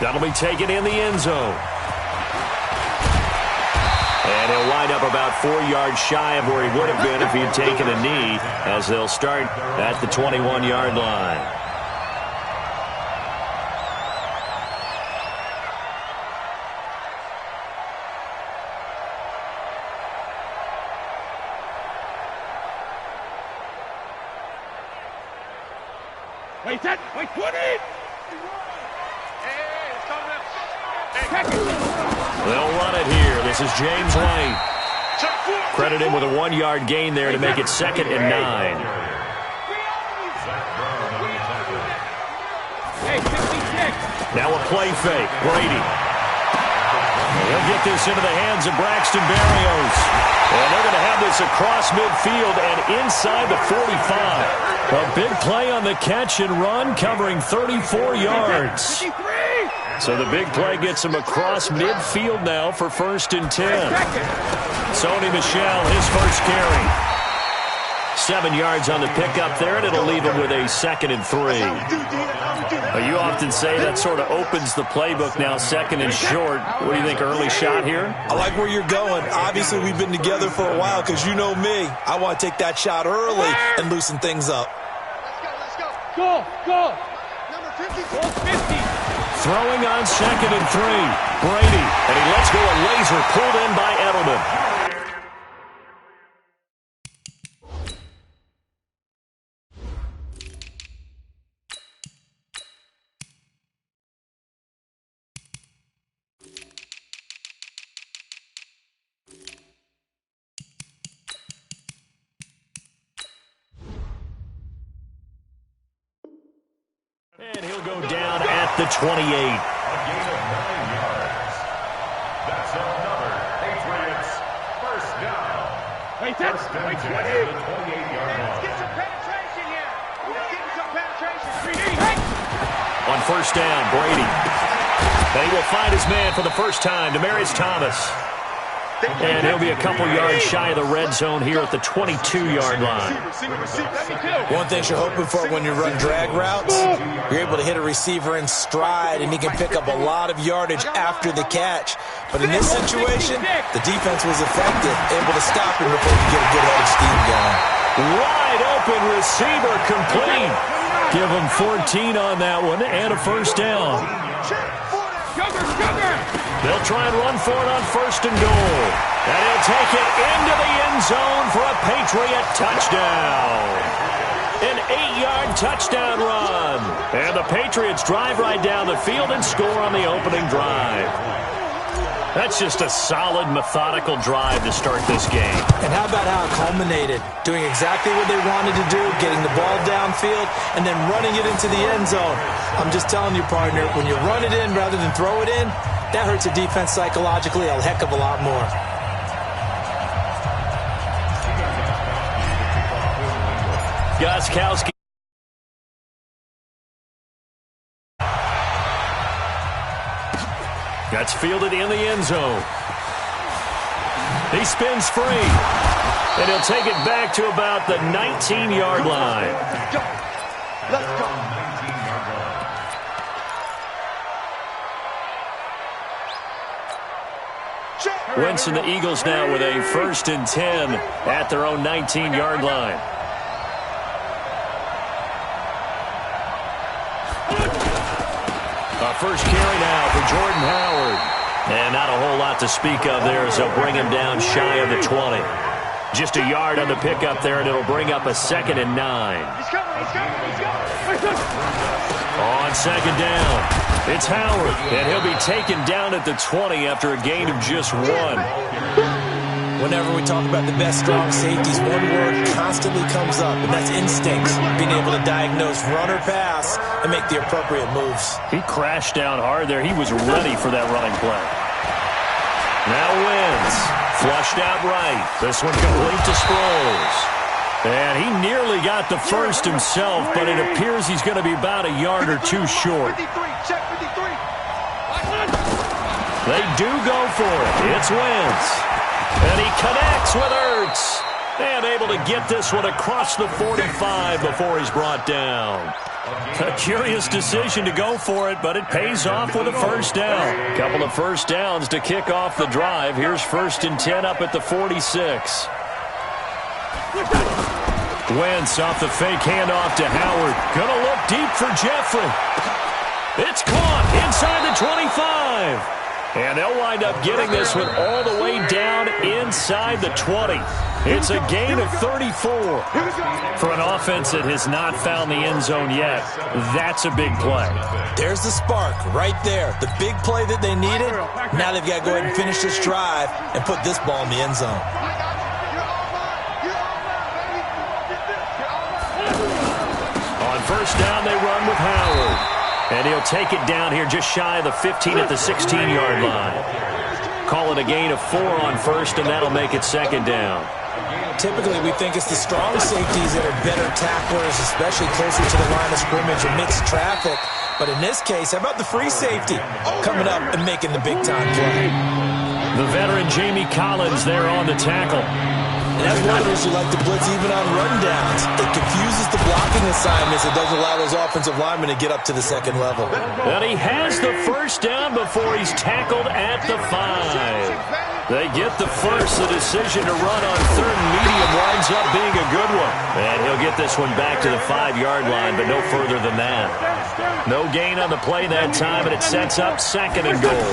That'll be taken in the end zone. And he'll wind up about 4 yards shy of where he would have been if he had taken a knee, as they'll start at the 21-yard line. Wait, that, wait, 20! They'll run it here. This is James White. Credit him with a 1-yard gain there to make it 2nd and 9. Now a play fake. Brady. He'll get this into the hands of Braxton Berrios. And they're going to have this across midfield and inside the 45. A big play on the catch and run, covering 34 yards. So the big play gets him across midfield now for 1st and 10. Sony Michel, his first carry. 7 yards on the pickup there, and it'll leave him with a 2nd and 3. You often say that sort of opens the playbook now, 2nd and short. What do you think, early shot here? I like where you're going. Obviously, we've been together for a while because you know me. I want to take that shot early and loosen things up. Let's go. Go. Number 50. Ball 50. Throwing on 2nd and 3. Brady, and he lets go a laser pulled in by Edelman. And he'll go down at the 28. A gain of 9 yards. That's another Patriots first down. Wait, that's, wait, 20. The 28-yard line. Let's get some penetration here. Let's get some penetration. On first down, Brady. And he will find his man for the first time, Demaryius Thomas. And he'll be a couple yards shy of the red zone here at the 22-yard line. One thing you're hoping for when you run drag routes, you're able to hit a receiver in stride, and he can pick up a lot of yardage after the catch. But in this situation, the defense was effective, able to stop him before he get a good head of steam going. Wide open receiver complete. Give him 14 on that one and a first down. They'll try and run for it on 1st and goal. And he'll take it into the end zone for a Patriot touchdown. An 8-yard touchdown run. And the Patriots drive right down the field and score on the opening drive. That's just a solid, methodical drive to start this game. And how about how it culminated? Doing exactly what they wanted to do, getting the ball downfield, and then running it into the end zone. I'm just telling you, partner, when you run it in rather than throw it in, that hurts a defense psychologically a heck of a lot more. Gostkowski. That's fielded in the end zone. He spins free. And he'll take it back to about the 19-yard line. Let's go. Wentz and the Eagles now with a 1st and 10 at their own 19-yard line. First carry now for Jordan Howard. And not a whole lot to speak of there as they'll bring him down shy of the 20. Just a yard on the pickup there, and it'll bring up a 2nd and 9. He's coming. On 2nd down, it's Howard. And he'll be taken down at the 20 after a gain of just 1. Whenever we talk about the best strong safeties, one word constantly comes up, and that's instincts. Being able to diagnose run or pass and make the appropriate moves. He crashed down hard there. He was ready for that running play. Now wins. Flushed out right. This one complete to Sproles. And he nearly got the first himself, but it appears he's going to be about a yard or two short. They do go for it. It's Wentz. And he connects with Ertz. And able to get this one across the 45 before he's brought down. A curious decision to go for it, but it pays off with a first down. A couple of first downs to kick off the drive. Here's 1st and 10 up at the 46. Wentz off the fake handoff to Howard. Gonna look deep for Jeffrey. It's caught inside the 25. And they'll wind up getting this one all the way down inside the 20. It's a gain of 34. For an offense that has not found the end zone yet, that's a big play. There's the spark right there. The big play that they needed. Now they've got to go ahead and finish this drive and put this ball in the end zone. On first down, they run with Howard. And he'll take it down here just shy of the 15 at the 16-yard line. Call it a gain of 4 on first, and that'll make it 2nd down. Typically, we think it's the strong safeties that are better tacklers, especially closer to the line of scrimmage amidst traffic. But in this case, how about the free safety coming up and making the big-time play? The veteran Jamie Collins there on the tackle. And that's one of those who like to blitz even on rundowns. It confuses the blocking assignments. It doesn't allow those offensive linemen to get up to the 2nd level. And he has the first down before he's tackled at the 5. They get the first. The decision to run on 3rd and medium winds up being a good one. And he'll get this one back to the 5-yard line, but no further than that. No gain on the play that time, and it sets up 2nd and goal.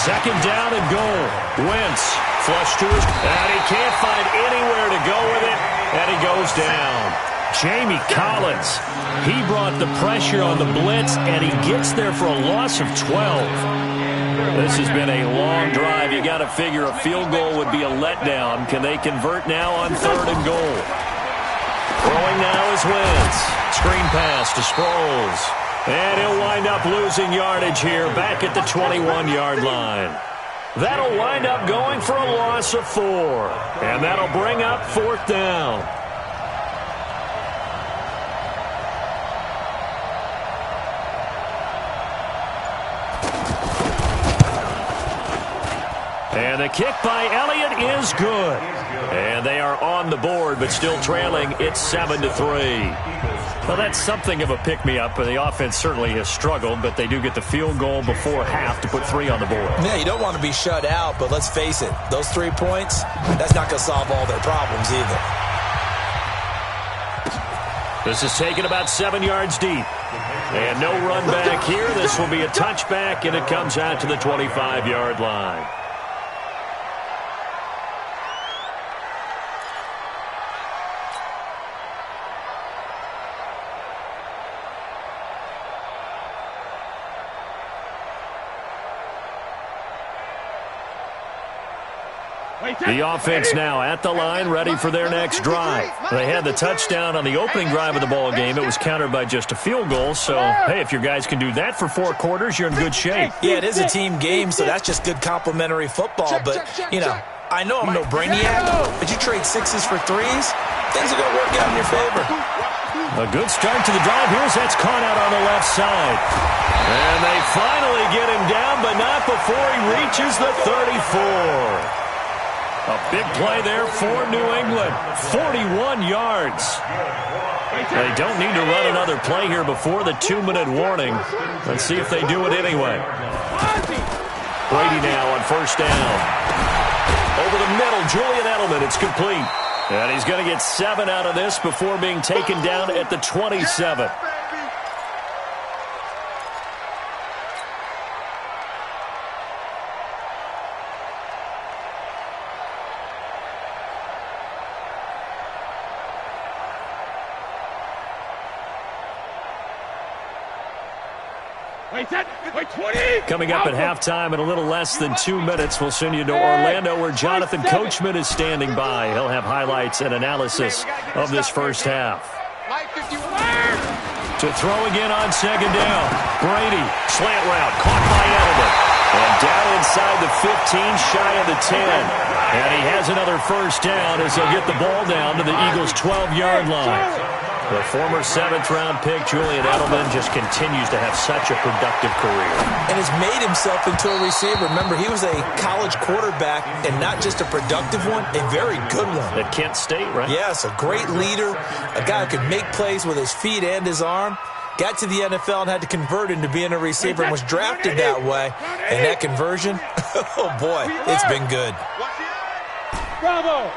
2nd down and goal. Wentz flush to his, and he can't find anywhere to go with it, and he goes down. Jamie Collins, he brought the pressure on the blitz, and he gets there for a loss of 12. This has been a long drive. You got to figure a field goal would be a letdown. Can they convert now on 3rd and goal? Throwing now is Wentz. Screen pass to Sproles. And he'll wind up losing yardage here back at the 21-yard line. That'll wind up going for a loss of 4. And that'll bring up 4th down. And the kick by Elliott is good. And they are on the board, but still trailing. It's 7-3. Well, that's something of a pick-me-up. The offense certainly has struggled, but they do get the field goal before half to put 3 on the board. Yeah, you don't want to be shut out, but let's face it. Those 3 points, that's not going to solve all their problems either. This is taken about 7 yards deep. And no run back here. This will be a touchback, and it comes out to the 25-yard line. The offense now at the line, ready for their next drive. They had the touchdown on the opening drive of the ball game. It was countered by just a field goal. So, hey, if your guys can do that for 4 quarters, you're in good shape. Yeah, it is a team game, so that's just good complimentary football. But, you know, I know I'm no brainiac, but you trade 6s for 3s, things are going to work out in your favor. A good start to the drive. Here's that's caught out on the left side. And they finally get him down, but not before he reaches the 34. A big play there for New England. 41 yards. They don't need to run another play here before the 2-minute warning. Let's see if they do it anyway. Brady now on first down. Over the middle, Julian Edelman. It's complete. And he's going to get 7 out of this before being taken down at the 27. Coming up at halftime in a little less than 2 minutes, we'll send you to Orlando where Jonathan Coachman is standing by. He'll have highlights and analysis of this first half. To throw again on second down. Brady, slant route, caught by Edelman. And down inside the 15, shy of the 10. And he has another first down as they'll get the ball down to the Eagles' 12-yard line. The former 7th-round pick, Julian Edelman, just continues to have such a productive career. And has made himself into a receiver. Remember, he was a college quarterback, and not just a productive one, a very good one. At Kent State, right? Yes, a great leader, a guy who could make plays with his feet and his arm. Got to the NFL and had to convert into being a receiver and was drafted that way. And that conversion, oh boy, it's been good. Bravo!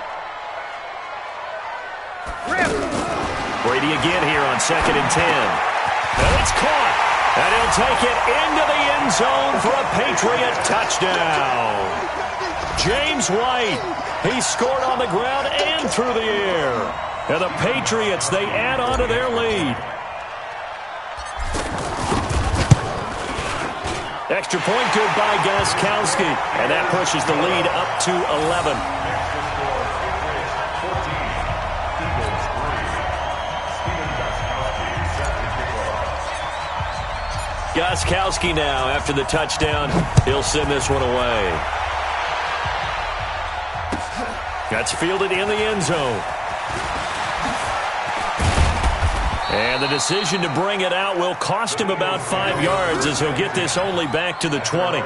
Brady again here on 2nd and 10. And it's caught. And he'll take it into the end zone for a Patriot touchdown. James White, he scored on the ground and through the air. And the Patriots, they add on to their lead. Extra point good by Gostkowski. And that pushes the lead up to 11. Gostkowski now, after the touchdown, he'll send this one away. That's fielded in the end zone. And the decision to bring it out will cost him about 5 yards as he'll get this only back to the 20.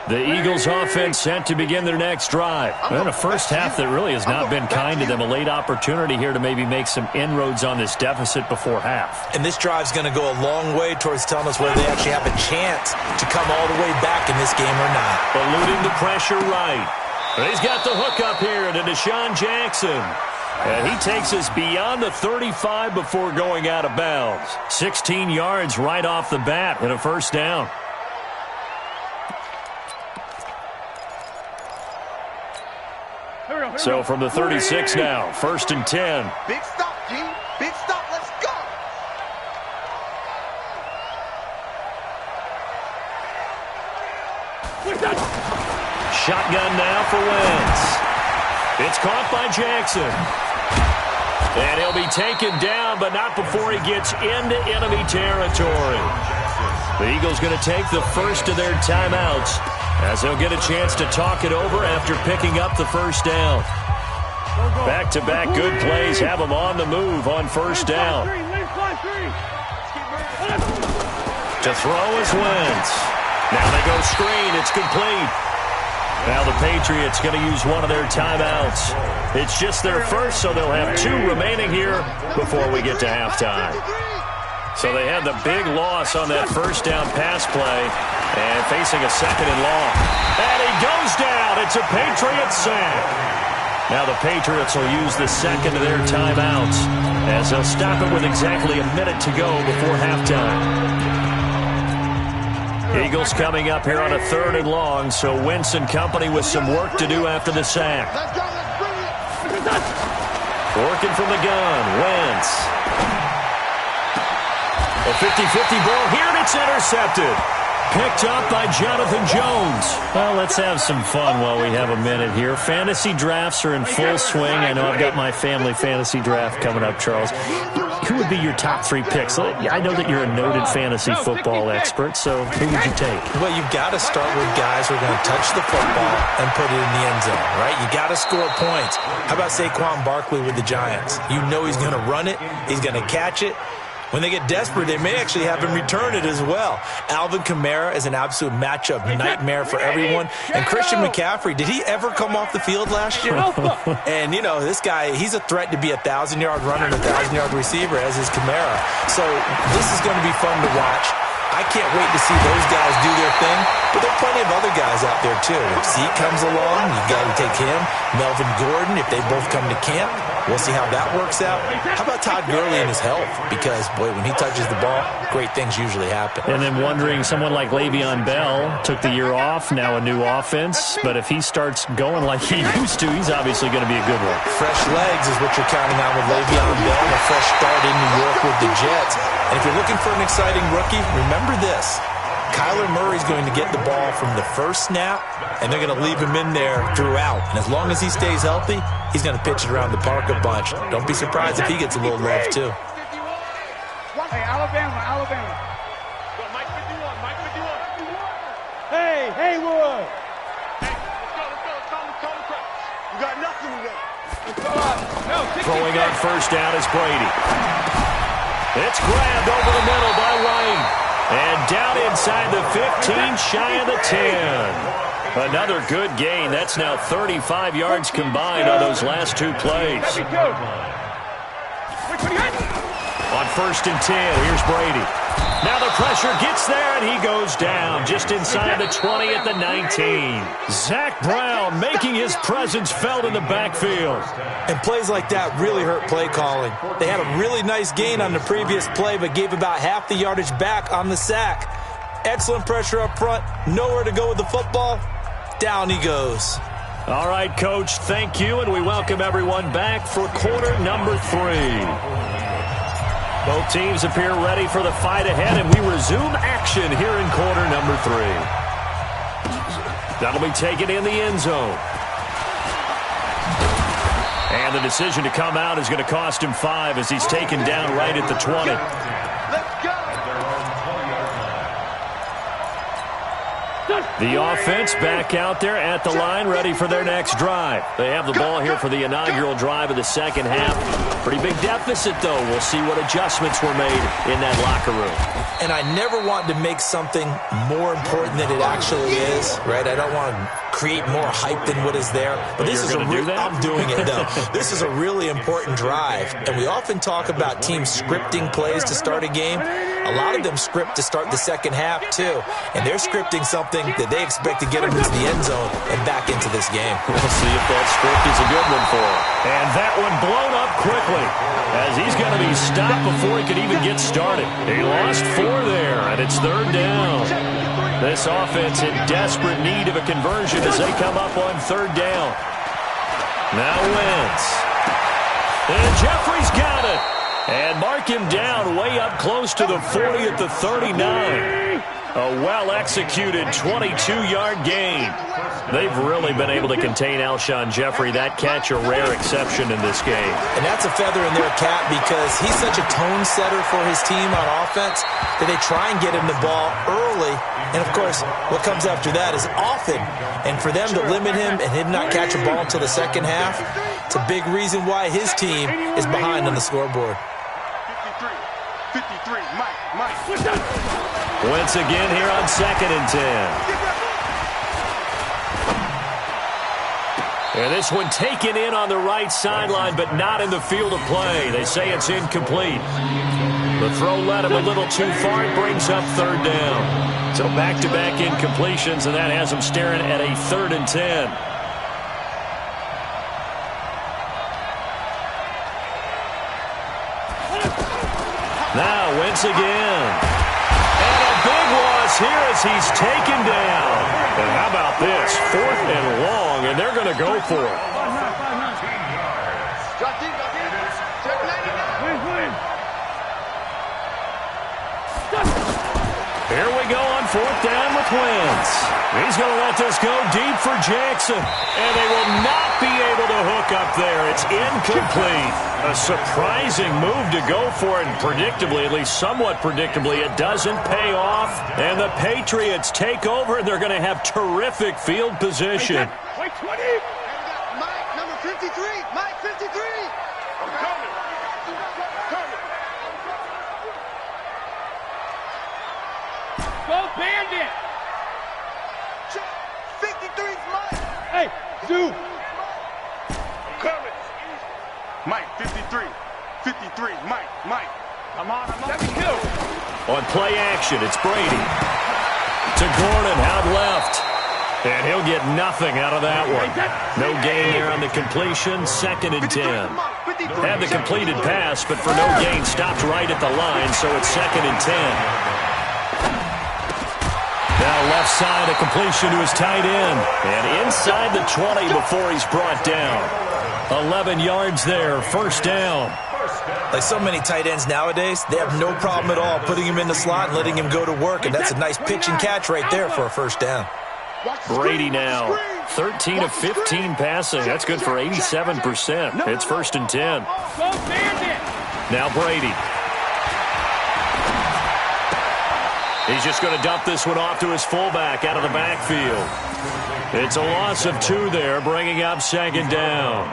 The Eagles offense set to begin their next drive. And a first half that really has not been kind to them. A late opportunity here to maybe make some inroads on this deficit before half. And this drive's going to go a long way towards telling us whether they actually have a chance to come all the way back in this game or not. Eluding the pressure right. And he's got the hook up here to Deshaun Jackson. And he takes us beyond the 35 before going out of bounds. 16 yards right off the bat and a first down. So from the 36 now, 1st and 10. Big stop, G. Big stop. Let's go. Shotgun now for Wentz. It's caught by Jackson. And he'll be taken down, but not before he gets into enemy territory. The Eagles going to take the first of their timeouts as they'll get a chance to talk it over after picking up the first down. Back-to-back good plays have them on the move on first down. To throw is Wentz. Now they go screen. It's complete. Now the Patriots going to use one of their timeouts. It's just their first, so they'll have 2 remaining here before we get to halftime. So they had the big loss on that first down pass play and facing a 2nd and long. And he goes down. It's a Patriot sack. Now the Patriots will use the second of their timeouts as they'll stop it with exactly a minute to go before halftime. Eagles coming up here on a 3rd and long, so Wentz and company with some work to do after the sack. Working from the gun, Wentz. A 50-50 ball here, and it's intercepted. Picked up by Jonathan Jones. Well, let's have some fun while we have a minute here. Fantasy drafts are in full swing. I know I've got my family fantasy draft coming up, Charles. Who would be your top 3 picks? I know that you're a noted fantasy football expert, so who would you take? Well, you've got to start with guys who are going to touch the football and put it in the end zone, right? You got to score points. How about Saquon Barkley with the Giants? You know he's going to run it. He's going to catch it. When they get desperate, they may actually have him return it as well. Alvin Kamara is an absolute matchup nightmare for everyone. And Christian McCaffrey, did he ever come off the field last year? And, you know, this guy, he's a threat to be a 1,000-yard runner and a 1,000-yard receiver, as is Kamara. So this is going to be fun to watch. I can't wait to see those guys do their thing, but there are plenty of other guys out there, too. If Zeke comes along, you got to take him. Melvin Gordon, if they both come to camp, we'll see how that works out. How about Todd Gurley and his health? Because, boy, when he touches the ball, great things usually happen. And then wondering, someone like Le'Veon Bell took the year off, now a new offense, but if he starts going like he used to, he's obviously going to be a good one. Fresh legs is what you're counting on with Le'Veon Bell, and a fresh start in New York with the Jets. And if you're looking for an exciting rookie, remember this. Kyler Murray's going to get the ball from the first snap, and they're going to leave him in there throughout. And as long as he stays healthy, he's going to pitch it around the park a bunch. Don't be surprised if he gets a little love, too. Hey, Alabama. Mike 51. Hey, Haywood. Hey, let's go. You got nothing today. Throwing on first down is Brady. It's grabbed over the middle by White. And down inside the 15, shy of the 10. Another good gain. That's now 35 yards combined on those last two plays. On first and 10, here's Brady. Now the pressure gets there, and he goes down just inside the 20 at the 19. Zach Brown making his presence felt in the backfield. And plays like that really hurt play calling. They had a really nice gain on the previous play, but gave about half the yardage back on the sack. Excellent pressure up front, nowhere to go with the football. Down he goes. All right, Coach, thank you, and we welcome everyone back for quarter number 3. Both teams appear ready for the fight ahead, and we resume action here in quarter number 3. That'll be taken in the end zone. And the decision to come out is going to cost him 5 as he's taken down right at the 20. Let's go. The offense back out there at the line, ready for their next drive. They have the ball here for the inaugural drive of the second half. Pretty big deficit, though. We'll see what adjustments were made in that locker room. And I never want to make something more important than it actually is, right? I don't want to create more hype than what is there. But this is I'm doing it, though. This is a really important drive. And we often talk about teams scripting plays to start a game. A lot of them script to start the second half, too. And they're scripting something that they expect to get them into the end zone and back into this game. We'll see if that script is a good one for him. And that one blown up quickly as he's going to be stopped before he could even get started. He lost 4 there, and it's third down. This offense in desperate need of a conversion as they come up on third down. Now Wentz. And Jeffrey's got it. And mark him down way up close to the 40 at the 39. A well-executed 22-yard gain. They've really been able to contain Alshon Jeffrey. That catch a rare exception in this game. And that's a feather in their cap because he's such a tone setter for his team on offense that they try and get him the ball early. And, of course, what comes after that is often. And for them to limit him and him not catch a ball until the second half, it's a big reason why his team is behind on the scoreboard. 53, Mike. Wentz again here on second and 10. And this one taken in on the right sideline, but not in the field of play. They say it's incomplete. The throw led him a little too far. It brings up third down. So back-to-back incompletions, and that has him staring at a third and 10. Now Wentz again. And a big loss here as he's taken down. And how about this? 4th and long, and they're going to go for it. Here we go on 4th down with Wentz. He's going to let this go deep for Jackson. And they will not be able to hook up there. It's incomplete. A surprising move to go for it. And predictably, at least somewhat predictably, it doesn't pay off. And the Patriots take over, and they're going to have terrific field position. Wait, 20. Mike, number 53. Mike, 53. I'm coming. Go Bandit! 53's Mike! Hey, Zoo! I'm coming! Mike, 53. 53, Mike. I'm on. 72. On play action, it's Brady. To Gordon, out left. And he'll get nothing out of that one. No gain there on the completion, second and 10. Had the completed pass, but for no gain, stopped right at the line, so it's second and 10. Now left side, a completion to his tight end. And inside the 20 before he's brought down. 11 yards there, first down. Like so many tight ends nowadays, they have no problem at all putting him in the slot and letting him go to work. And that's a nice pitch and catch right there for a first down. Brady now, 13 of 15 passing. That's good for 87%. It's first and 10. Now Brady. He's just going to dump this one off to his fullback out of the backfield. It's a loss of 2 there, bringing up second down.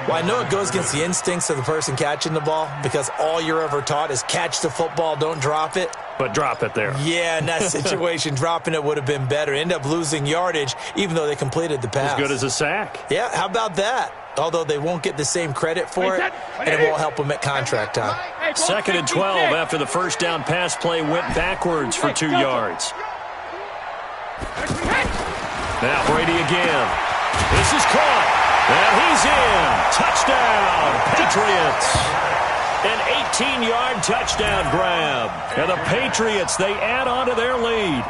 Well, I know it goes against the instincts of the person catching the ball because all you're ever taught is catch the football, don't drop it. But drop it there. Yeah, in that situation, dropping it would have been better. End up losing yardage, even though they completed the pass. As good as a sack. Yeah, how about that? Although they won't get the same credit for it, and it won't help them at contract time. 2nd and 12 after the first down pass play went backwards for 2 yards. Now Brady again. This is caught. And he's in. Touchdown, Patriots. An 18-yard touchdown grab. And the Patriots, they add on to their lead.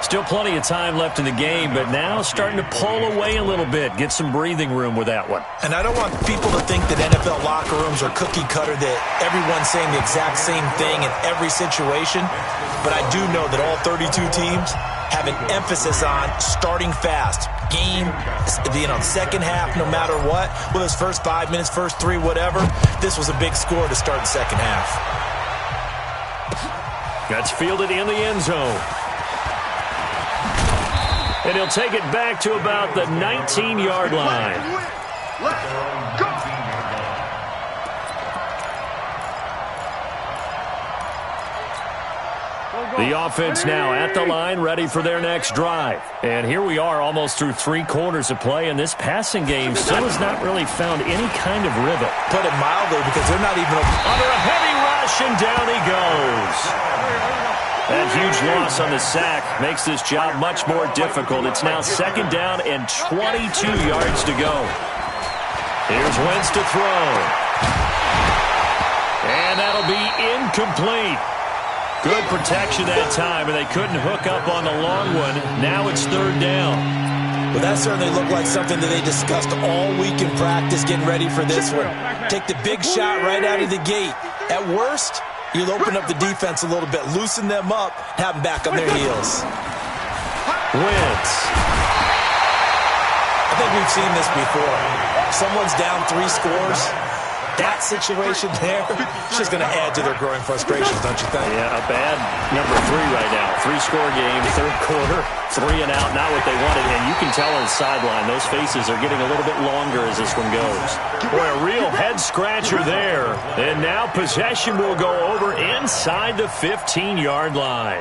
Still plenty of time left in the game, but now starting to pull away a little bit. Get some breathing room with that one. And I don't want people to think that NFL locker rooms are cookie cutter, that everyone's saying the exact same thing in every situation. But I do know that all 32 teams have an emphasis on starting fast. Game, second half, no matter what. Whether it's first 5 minutes, first 3, whatever. This was a big score to start the second half. That's fielded in the end zone. And he'll take it back to about the 19-yard line. Let's go. The offense now at the line, ready for their next drive. And here we are almost through 3 quarters of play, and this passing game still has not really found any kind of rhythm. Put it mildly, because they're not even under a heavy rush, and down he goes. That huge loss on the sack makes this job much more difficult. It's now 2nd down and 22 yards to go. Here's Wentz to throw. And that'll be incomplete. Good protection that time, and they couldn't hook up on the long one. Now it's 3rd down. Well, that certainly looked like something that they discussed all week in practice, getting ready for this one. Take the big shot right out of the gate. At worst, you'll open up the defense a little bit, loosen them up, have them back on their heels. Wentz. I think we've seen this before. Someone's down 3 scores. That situation there, it's just going to add to their growing frustrations, don't you think? Yeah, a bad number 3 right now. 3-score game, 3rd quarter, 3 and out, not what they wanted. And you can tell on the sideline, those faces are getting a little bit longer as this one goes. Boy, a real head-scratcher there. And now possession will go over inside the 15-yard line.